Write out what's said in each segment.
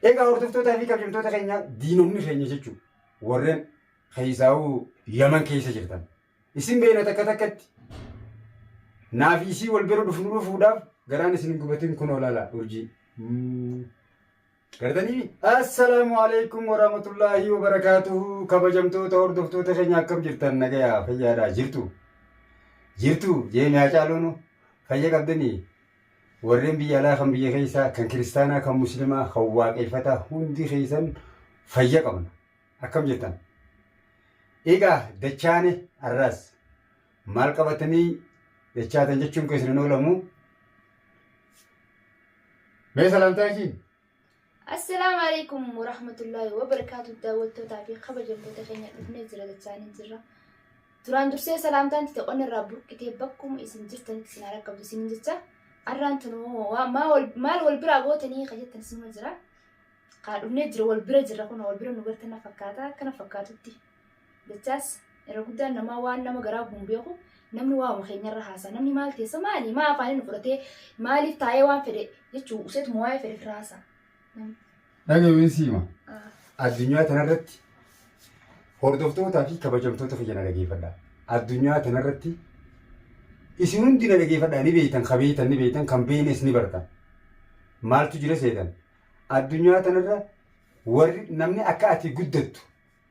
Egaa hordoftoota fi kabajamtoota keenya diinonni keenya jechuudha. Warreen keessaa'uu Yaman keessa jirtan. Isin beena takka takkatti naaf isii wal bira dhufuudhaaf garaan isin gubatiin kun olaala urjii. Gartanii assalaamu alaikum warahmatullahi wabarakatuhu. Kabajamtoota hordoftoota keenya akkam jirtan nagayaa fayyaadhaa jirtu jeemee caaluunu fayya qabdanii. Warreen biyya alaa kan biyya keessaa kan kiristaanaa kan musliimaa kan waaqeffataa hundi keessan fayya qabna. Akkam jirtan? Egaa dachaane arraas maal qabatanii dachaatan jechuun keessan oolamu? Mee salaamtaa ishiin? Assalaamu alaikum warahmatullahi wabarakatuh. Daawwattootaa fi kabajamtoota keenya dhufnee jira dachaanii jirra. Duraan dursee salaamtaan tite qonna irraa burqitee bakkuma isin jirtanitti isin haala qabdu isin jecha. Arraan tunoo maal wal bira gootanii qajeeltan sima jira. Qaadhumne jira wal bira jira kun wal bira nu gartana fakkaata kana fakkaatutti. Dachaas yeroo guddaan nama waan nama garaa gumbeeku namni waa keenyarra haasa namni maal teessa maali maa afaan nu fudhatee maaliif taa'ee waan fedhe jechuu useet moo'ee fedhe firaasa. Dhaga'uun siima. Addunyaa tanarratti hordoftootaa fi kabajamtoota fayyana dhageeffadha. Addunyaa tanarratti isin hundi na dhageeffadhaa ni beektan kabeetan ni beektan kan beeknes ni bartan. Maaltu jira seetan? Addunyaa tanarra warri namni akka ati guddattu,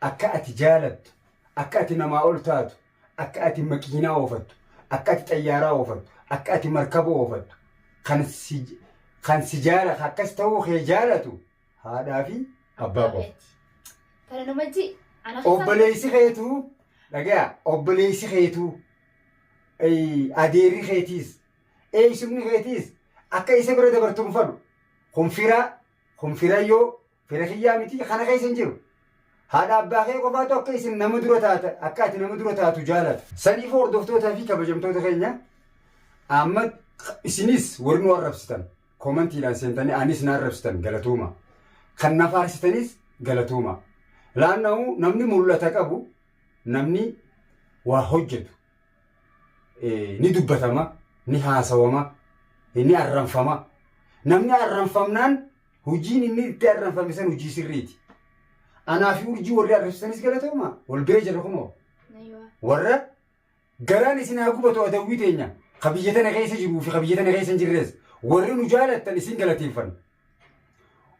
akka ati jaalattu, akka ati namaa ol taatu, akka ati makiinaa oofattu, akka ati xayyaaraa oofattu, akka ati markaba oofattu, kan si jaalatu akkas ta'uu kee jaalatu haadhaa fi abbaa qofa. Kana namatti obboleessi keetuu dhagaa obboleessi keetuu adeerri keetiis eessumni keetiis akka isa bira dabartuun fadhu kun firayyoo fira kiyyaa miti kana keessa hin jiru. Haadha abbaa kee qofaatu akka isin nama dura taata akka ati nama dura taatu jaalata. Saniif hordoftootaa fi kabajamtoota keenya amma isinis warri nu arrabsitan komantiidhaan seentanii anis na arrabsitan galatuuma. Kan na faarsitanis galatuuma. Laanna'uu namni mul'ata qabu namni waa hojjetu ni dubbatama ni haasawama ni arranfama. Namni arranfamnaan hojiin inni itti arranfame san hojii sirriiti. Anaa fi urjii warri arrabsitanis galatuuma wal bira jira kunoo warra garaan isin haa gubatu adawwii teenya ka biyya tana keessa jiruu fi ka biyya tana keessa hin jirres warri nu jaalattan isin galateeffanna.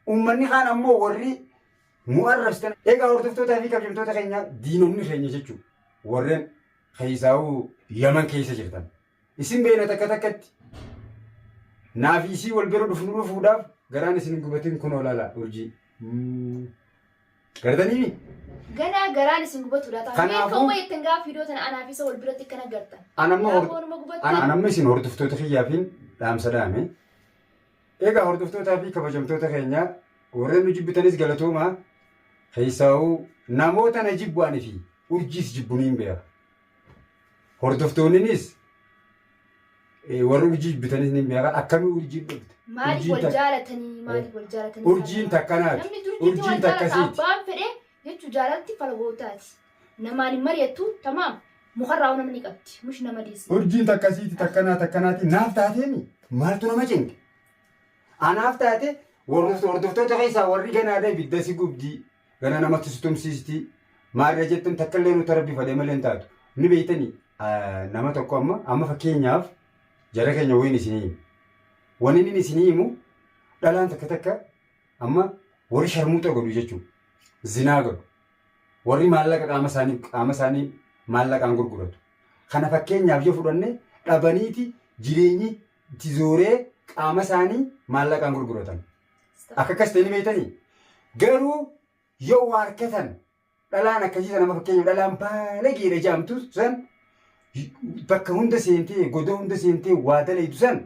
Uummanni kaan ammoo warri nu arrabsitan egaa hordoftootaa fi kabajamtoota keenya diinonni keenya jechuudha. Warreen keessaa'uu Yaman keessa jirtan. Isin beena takka takkatti naaf isii wal bira dhufuudhaaf garaan isin gubatiin kun olaala urjii. Gartanii? Ganaa garaan isin gubatu laata. Kanaafuu ittiin gaafa viidiyoo tana anaaf isa wal biratti kana gartan. Anamma isin hordoftoota kiyyaafiin dhaamsa dhaame. Egaa hordoftootaa fi kabajamtoota keenya warreen nu jibbitanis galatooma keessaa'uu namoota na jibbu'anii fi urjiis jibbuun hin beeka. Hordoftoonnis warri urjii jibbitanis ni beeka akkamii urjii dhufte. Maaliif wal jaalatanii urjiin takkanaati. Urjiin takkasiiti. Abbaan fedhee jechuun jaalatti falagootaati. Namaan hin mari'attu tamaam mukarraa namni qabdi mush nama deessi. Urjiin takkasiiti takkanaati naaf taateemi maaltu nama cinqe. Anaaf taate hordoftoota keessaa warri ganaadha ibidda si gubdii gana namatti si tumsiisti maarra jettan takka illee nuti rabbi fadhee malee hin taatu. Ni beektanii nama tokko amma fakkeenyaaf jara keenya wayin isinii himu. Wanni inni isinii himu dhalaan takka amma warri sharmuuxa godhu jechuudha. Zinaa godhu. Warri maallaqa qaama isaanii maallaqaan gurguratu. Kana fakkeenyaaf yoo fudhanne dhabaniiti jireenyi itti zooree qaama isaanii maallaqaan gurguratan. Akka akkas ta'e ni beektanii. Garuu yoo waa harkatan dhalaan akkasii sana nama fakkeenyaaf dhalaan baalageedha jaamtu san bakka hunda seentee godoo hunda seentee waa dalaytu san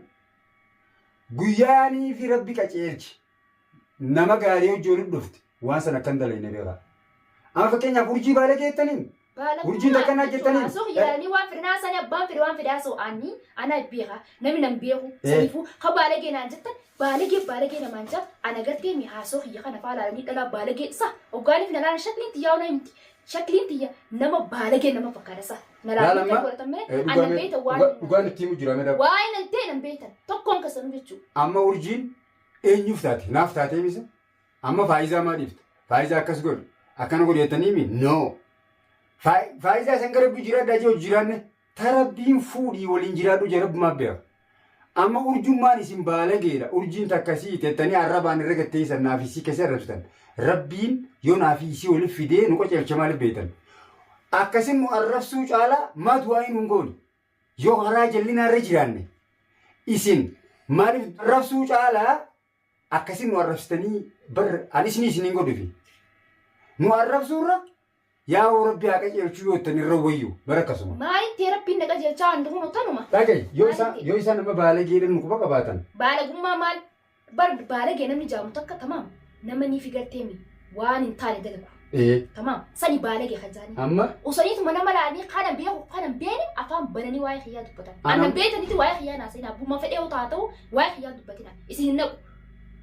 guyyaanii fi rabbi qaceelchi nama gaarii hojii dhufte waan sana akkan dalayne beekaa. Amma fakkeenyaaf urjii baalagee jettaniin urjiin takkanaa jettaniin. Asoo yaadanii waan fedhan haasanii abbaan fedhe waan fedhe haasoo aanni ana beeka namni nan beeku saniifuu ka baalagee naan jettan baalagee namaan jaa ana gartee mi haasoo kiyya kana faalaalanii dhalaa baalagee isa hoggaaniif nalaan shakliin xiyyaa ona himti shakliin xiyya nama baalagee nama fakkaata isa nalaan bitee godhatamee ana beeta waan dhugaan itti himu jira meedha. Waan nan ta'e nan beetan tokkoon kasanuu jechuudha. Amma urjiin eenyuuf taate naaf taatee misa amma faayizaa maa dhiifta faayizaa akkas godhu akkana godhettanii mi no faayizaa san gara rabbii jiraadhaa jee hojii jiraanne ta rabbiin fuudhii waliin jiraadhu jee rabbumaa beeka amma urjummaan isin baalageedha urjiin takkasii tettanii arrabaan irra gatteessan naafisii keessa arrabsitan rabbiin yoo naafisii waliif fidee nu qaceelcha maaliif beektan akkasin nu arrabsuu caalaa maatu waa'ee nuun goone yoo karaa jallinaa irra jiraanne isin maaliif arrabsuu caalaa akkasin nu arrabsitanii bar anis ni isiniin godhufi nu arrabsuurra yaa rabbi haa qajeelchuu yoo ittan irra wayyu bara akkasuma. Maalitti rabbiin na qajeelchaa waan dhufu tanuma. Dhagaye yoo isaan nama baalageedhan nu quba qabaatan. Baalagummaa maal baalagee namni jaamu takka tamaam nama ni figarteemi waan hin taane dalagu. Tamaam sani baalagee kan amma usaniituma nama laanii kana beeku kana beene afaan bananii waa'ee xiyyaa dubbatan. Anna beetanitti waa'ee xiyyaa naasee naa buma fedhee haa ta'u waa'ee xiyyaa dubbatina isin hin naqu.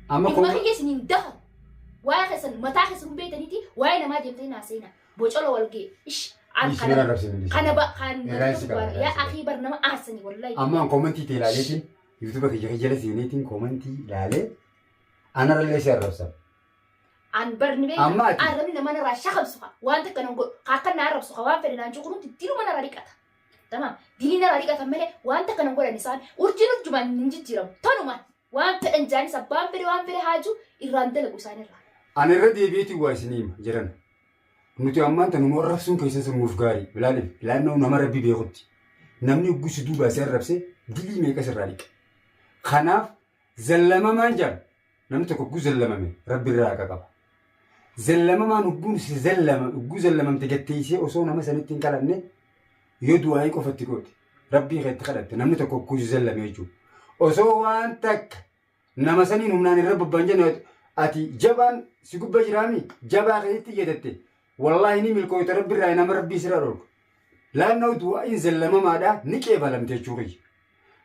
Amma kuma xiyyaa isin hin dafa waa'ee keessan mataa keessan beetanitti waa'ee namaa deemtanii naasee naa. Bocolo walgee ish kana yaa akii bar nama aarsanii wallahi amma an komantii ta'e ilaaleetiin yuutuuba kiyya jala seeneetiin komantii ilaalee anarallee si arrabsa an barni bee arrabni nama narraa shaqabsuqa waan takka nan godhu akka na arrabsuqa waan fedhe naan cuqunutti diluma narraa dhiqata tamam dilii narraa dhiqata malee waan takka nan godhan isaan urjiin urjumaan hin jijjiiramu tanumaan waan fedhan jaanis abbaan fedhe waan fedhe haaju irraan dalagu isaanirraa an irra deebiitii waa isiniima jiran nuti ammaan tan nu arrabsuun keessa sirnuuf gaarii ilaannoo nama rabbi beekutti namni gusu duubaa si arrabse dilii meeqa sirraa dhiqa kanaaf zallamamaan jaan namni tokko ugguu zallamame rabbi irraa haqa qaba zallamamaan ugguun si ugguu zallamamte gatteessee osoo nama sanitti hin qalanne yoo du'aayii qofatti goote rabbii keetti kadhatte namni tokko ugguu si zallame jechuudha osoo waan takka nama saniin humnaan irra bobbaan jennu ati jabaan si gubba jiraami jabaa keetti jedhatte والله إني ملكو يتربي رأينا مربي سرارك لأنه دواء زلمة ماذا نكيف لم تجوري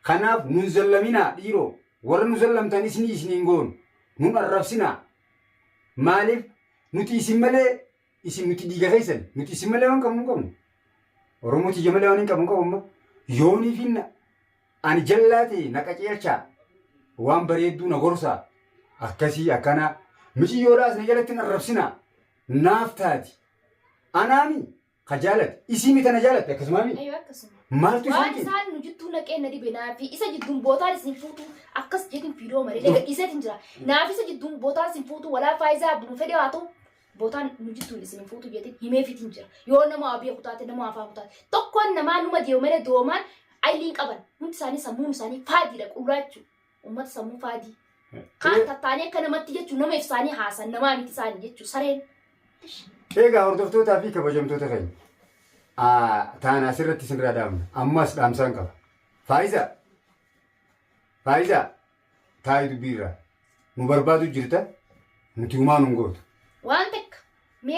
خناف نزلمنا ديرو ور نزلم تاني سنين نون الرفسنا مالف نتي سمله اسم نتي ديجا هيسن نتي سمله وان كم ورموتي جمله وان كم يوني فينا أن جلاتي نكاجيلشا وان بريدو نغرسا أكاسي أكانا مشي يوراس نجلتنا الرفسنا نافتاتي أنامي خجالت اسمي تنجالت يا كسمامي أيوة كسم مالتو ساني سان نجتو نكين ندي بنافي إذا جدوم بوتال سنفوتو أكس جدوم فيديو مري لكن إذا تنجرا نافي إذا جدوم بوتال سنفوتو ولا فايزة بنفدي واتو بوتال نجتو لسنفوتو بيتي هما في تنجرا يوم نما أبي قطعت نما أفا قطعت تكون نما نما ديو مري دومان أي لينك أبن نت ساني سمون ساني فادي لك أولادشو أمت سمون فادي كان تاني كنا متيجو نما إفساني حسن نما ميت ساني يجو سرين إيه هردفتو تافي كبجمتو تغني تانا سرتي سنرا دام أماس دام سانكا فايزا تايدو بيرا مبربادو جرتا نتيوما نونغوت وانتك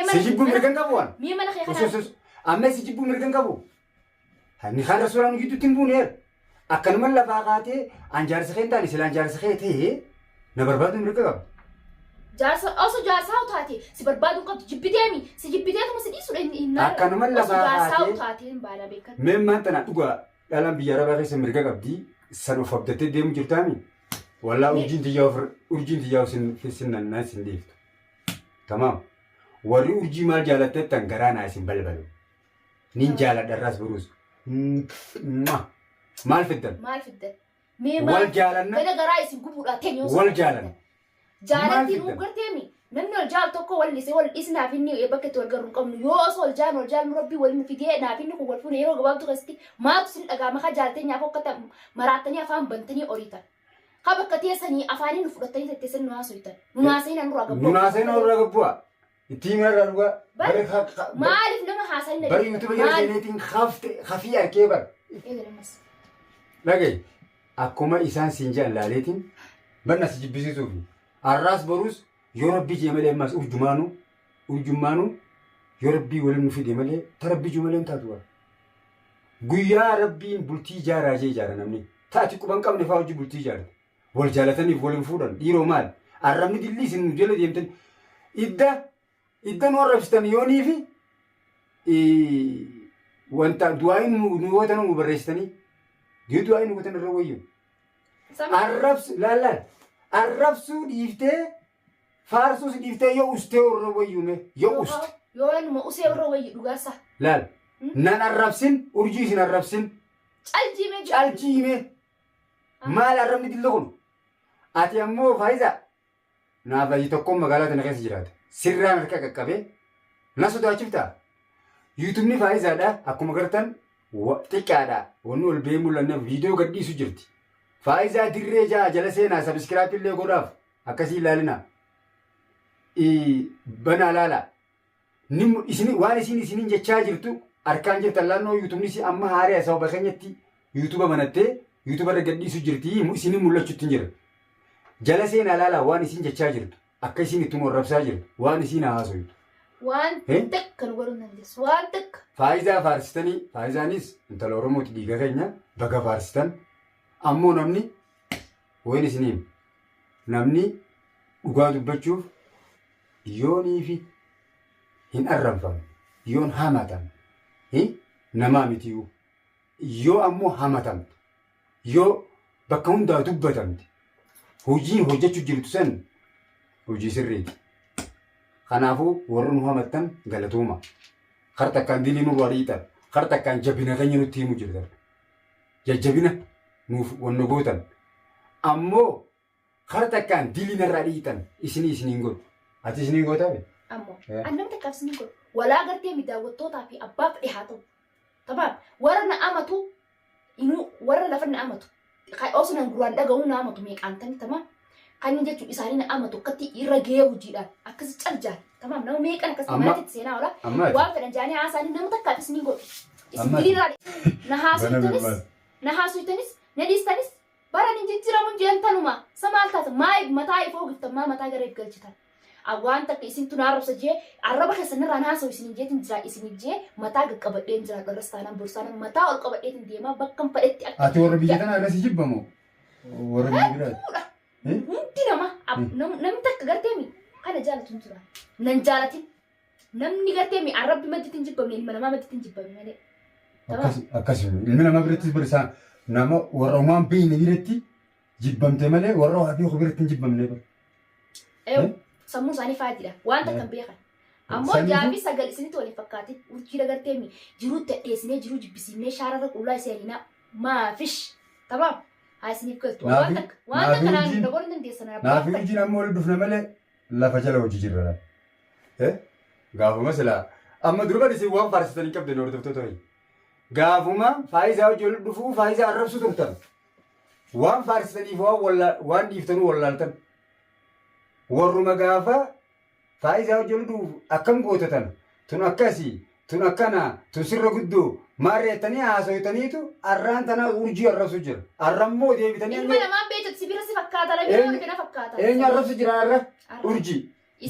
سيجيبو مرغان كابوان ميمنا خيخنا أما سيجيبو مرغان كابو هني خان رسولان جيتو تنبونير أكن من لفاقاتي أنجار سخين تاني سلان جار سخيتي نبربادو مرغان كابو جالس جالس هاوتاتي سبربادو قد جبتيامي سجبتياتو مسديسو إن أكن من لفاقاتي هاوتاتي بالا بيكا مما أنت نتوقع الان بيارا باقي سمرقا قبدي سنو فبدتي ديمو جرتامي ولا أرجين تجاو في سن الناس نديفت تمام وري أرجي مال جالتة تنقرانا اسم بلبلو نين جالت الراس بروس مال فدن والجالنا بلا قرايس يقولوا تاني والجالنا جالتي نو قرتيمي نمنو الجال توكو والنسي والإسنا فيني يبكت والقرن قمنو يوصو والجال مربي والمفيدية نافيني والفوني يرو قبابتو غستي ما تسل أقامخا جالتين يافو كتا مراتني أفهم بنتني أوريتا خابك كتيساني أفاني نفقتني تتسن نواسو يتا نواسين أنو رقبوا التيم رقبوا ما أعرف لما حاسين بري يوتيوب جالتين خفية كيبر لقي أكوما إسان سنجان لاليتين برنا سجبسي سوفي الراس بروس يربي جمالي ماس أرجمانو يربي ولم نفيد مالي تربي جمالين تاتوا قويا ربي بلتي جارا جي جارا نمني تاتي كوبان كم نفاوجي بلتي جارا والجالتني فولم فودن ديرو مال الرمي دللي سن جلد يمتن إدّا نورفستن يوني في وانتا دواين نووتن مبرستني ديو دواين نووتن الرويو الرفس لا الرفسو ديفتي faarsuus dhiiftee yoo ustee warra wayyume yoo ust. Yoo nama usee warra wayyu dhugaasa. Laal nan arrabsin urjii isin arrabsin. Caljiime. Maal arrabni dilla kun? Ati ammoo Faayisaa naafayi tokkoon magaalaa tana keessa jiraata. Sirraan harka qaqqabee na sodaachiftaa. YouTubni Faayisaadha akkuma gartan xiqqaadha. Wanni ol ba'ee mul'anne viidiyoo gadhiisu jirti. Faayisaa dirree ja'a jala seenaa sabiskiraapii illee godhaaf akkasii ilaalina. Banaa laala. Waan isiniin jechaa jirtu harkaan jirtan laannoo YouTubnis amma haaree sababa keenyatti YouTuba banattee YouTuba irra gadhiisu jirti isiniin mul'achuutti hin jira. Jala seenaa laala waan isin jechaa jirtu akka isin ittuma arrabsaa jirtu waan isin haasoytu. Waan takka nu godhuu dandeessu waan takka. Faayisaa faarsitanii Faayisaanis intala Oromooti dhiiga keenya baga faarsitan ammoo namni wayin isiniin namni dhugaa dubbachuuf yoonii fi hin arrabfamu yoon hamatan namaa mitiyuu yoo ammoo hamatamte yoo bakka hundaa dubbatamte hojiin hojjechuu jirtu san hojii sirriiti. Kanaafuu warra nu hamattan galatooma. Kar takkaan dilii nurraa dhiitan. Kar takkaan jabina keenya nutti himu jirtan. Jajjabina nuuf wanna gootan. Ammoo kar takkaan dilii narraa dhiitan isiniin godhu. Ati isiniin gootaa be? Ammoo annam takkaan isiniin godhu. Walaa gartee midaawwattootaa fi abbaa fedhe haa ta'u. Taphaan warra na amatu warra lafa na amatu. Osoo nan guraan dhaga'uu na amatu meeqaan tani tamaa. Kan jechuun isaanii na amatu akkatti irra gahee hojiidhaan akkasi caljaan tamaam nama meeqan akkasi maatiitti seenaa oola waan fedhan jaanii haasaanii nama takkaaf isinii godhu isin diriiraa na haasuytanis na dhiistanis baran hin jijjiiramuun jeentanuma samaal taata maayib mataa ifoo giftan maa mataa gara eeggalchitan waan takka isin tun arrabsa jee arraba keessanirraa na haasa'u isin jeetin jira isin jee mataa gaqqabadheen jira dharras taanaan borsaanaan mataa ol qabadheetin deemaa bakka fedhetti akka ati warra biyya tanaa irratti jibbamoo warra biyya biraati. Hundi namni takka garteemi kana jaalatuun tura. Nan jaalatin namni garteemi arrabbi madditti hin jibbamne ilma namaa madditti hin jibbamne malee. Akkasuma ilmi namaa biratti barisaa nama warra uumaan beeyne biratti jibbamte malee warra waa beeku biratti hin jibbamne bara. Sammuu isaanii faayididha waan takka hin beekan. Ammoo jaabii sagal isinitti waliin fakkaate urjiidha garteemi jiruutti dhiyeessinee jiruu jibbisiifnee shaararra qullaa iseeninaa maafish tabaam. Asini kutu. Waan takka naan dagoon dandeessan. Naafi hojiin ammoo wal dhufna malee lafa jala hojii jirra. Gaafuma silaa amma durba dhisii waan faarsitanii qabdan hordoftoota ho'i. Gaafuma Faayisaa hojii wal dhufuu Faayisaa arrabsu turtan. Waan faarsitaniif waan dhiiftanuu wallaaltan. Warruma gaafa Faayisaa hojii wal dhufu akkam gootatan tun akkasii tun akkana tun sirra guddoo. Mareetanii haasoytaniitu arraan tana urjii arrabsu jira. Arrammoo deebitanii ilma namaa beektu sibira si fakkaata la biroo kana fakkaata. Eenyu arrabsu jira arra urjii.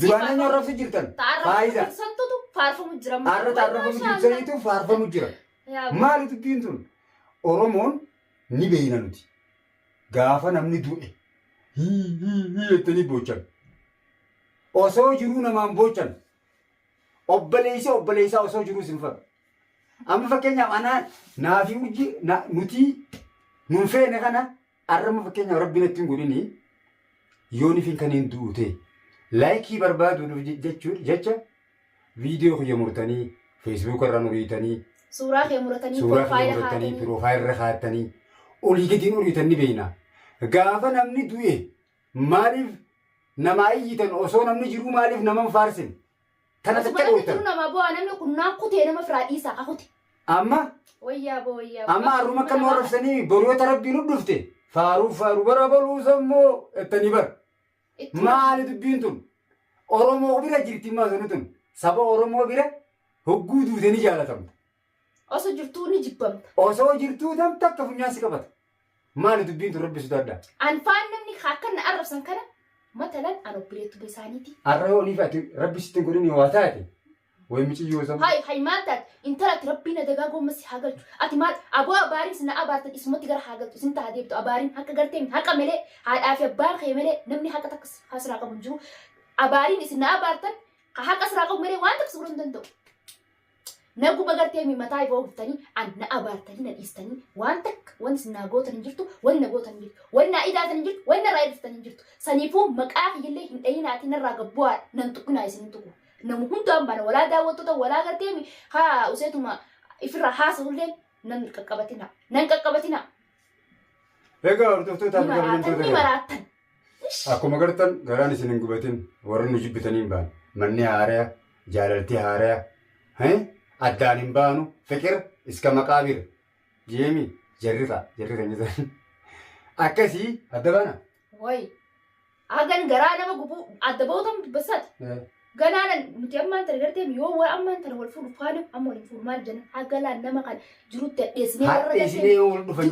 Duraan eenyu arrabsu jirtan. Faayisaa. Santuutu faarfamu jira. Arra taarrafamu jirtaniitu faarfamu jira. Maali dubbiin tun? Oromoon ni beeyna nuti. Gaafa namni du'e jettanii boochan. Osoo jiruu namaan boochan. Obboleessaa osoo jiruu sin fa'a. Amma fakkeenyaaf anaa naafi hojii nuti nuun feene kana arrama fakkeenyaaf rabbiin ittiin godhini yooniif hin kanneen du'ute laayikii barbaaduudhuuf jecha viidiyoo kiyya murtanii feesbuuk irra nuriitanii suuraa kee muratanii piroofaayilirra kaa'attanii olii gadiin uriitan ni beeyna. Gaafa namni du'e maaliif namaa iyyitan osoo namni jiruu maaliif nama faarsin? Tana takka dhootan. Nama bu'aa namni kun naan kutee nama firaa dhiisaa kakute. Amma. Wayyaa. Amma harruma kan warrabsanii boroota rabbiin dhufte faaruu bara baluusa immoo ettanii bara. Maali dubbiin tun? Oromoo bira jirti maasonni tun saba Oromoo bira hogguu duute ni jaalatamta. Osoo jirtuu ni jibbamta. Osoo jirtuu tamta akka funyaansi qabata. Maali dubbiin tun rabbi sodaadha? Anfaan namni akka na arrabsan kana. Matalan an obboleettu beesaaniiti. Arra yoonii fa'aati rabbi sittiin godhini waa taate. Wayi michiyyoo sammuu. Hayi maal taate intalatti rabbiin adagaa goomasi haa galchu. Ati maal aboo abaariin sina abaartan isumatti gara haa galchu isin ta'a deebtu abaariin akka garteen haqa malee haadhaa fi abbaan kee malee namni haqa takka hasiraa qabu hin jiru. Abaariin isin abaartan haqa siraa qabu malee waan takka suuraa hin danda'u. نقول بقرتي من متاعي فوق التاني أنا أبارتني نيستني وانتك وانس ناقوت نجرتو وين ناقوت نجرت وين إذا نجرت وين رايد تنجرت سنيفو مكاخ يلي إن أي ناتي نراقبوا ننتقنا يسنتقو نمهم دام ولا داوتو ولا قرتي ها وسيتما إفرا حاسة ولين ننككبتنا Egaa hordoftoota akka ni maraatan. Akkuma agartan garaan isin hin gubatin warri nu jibbitaniin baan manni haaraa jaalaltii haaraa addaan hin baanu fiqir iska maqaabir jeemi jarrita jedhan akkasii adda baana. Wayi hagan garaa nama gubu adda bootam dubbasat. Ganaanan nuti ammaan tana gartee yoo waa ammaan tana wal fuudhu faana amma wal fuudhu maal jenna hagalaan nama kan jirutti dheessinee warra dheessinee wal dhufan.